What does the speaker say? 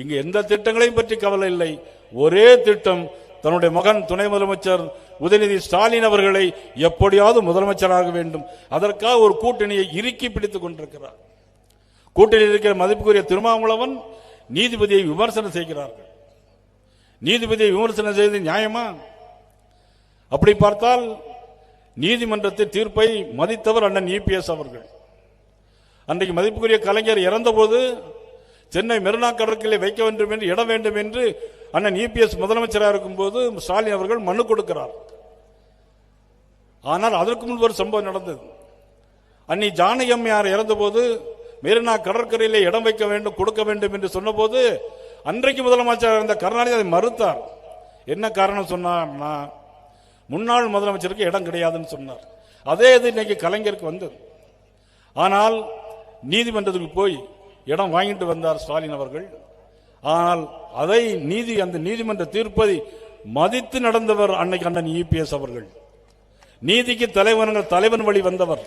இங்கு எந்த திட்டங்களையும் பற்றி கவலை இல்லை. ஒரே திட்டம், தன்னுடைய மகன் துணை முதலமைச்சர் உதயநிதி ஸ்டாலின் அவர்களை எப்படியாவது முதலமைச்சராக வேண்டும். அதற்காக ஒரு கூட்டணியை இறுக்கி பிடித்துக் கொண்டிருக்கிறார். கூட்டணியில் இருக்கிற மதிப்புக்குரிய திருமாவளவன் நீதிபதியை விமர்சனம் செய்கிறார்கள். நீதிபதியை விமர்சனம் செய்வது நியாயமா? அப்படி பார்த்தால் நீதிமன்றத்தின் தீர்ப்பை மதித்தவர் அண்ணன் இபிஎஸ் அவர்கள். அன்றைக்கு மதிப்புக்குரிய கலைஞர் இறந்தபோது சென்னை மெரினா கடற்கரை வைக்க வேண்டும் என்று இடம் வேண்டும் என்று அண்ணன் இபிஎஸ் முதலமைச்சராக இருக்கும் போது ஸ்டாலின் அவர்கள் மனு கொடுக்கிறார். ஆனால் அதற்கு முன்பு ஒரு சம்பவம் நடந்தது. அன்னி ஜானகி அம்மையார் இறந்தபோது மெரினா கடற்கரையிலே இடம் வைக்க வேண்டும், கொடுக்க வேண்டும் என்று சொன்னபோது அன்றைக்கு முதலமைச்சர் இருந்த கருணாநிதி அதை மறுத்தார். என்ன காரணம் சொன்னார்னா, முன்னாள் முதலமைச்சருக்கு இடம் கிடையாதுன்னு சொன்னார். அதே இது இன்னைக்கு கலைஞருக்கு வந்தது. ஆனால் நீதிமன்றத்துக்கு போய் இடம் வாங்கிட்டு வந்தார் ஸ்டாலின் அவர்கள். ஆனால் அதை அந்த நீதிமன்ற தீர்ப்பை மதித்து நடந்தவர் அன்னைக்கு அண்ணன் இபிஎஸ் அவர்கள். நீதிக்கு தலைவன் வழி வந்தவர்.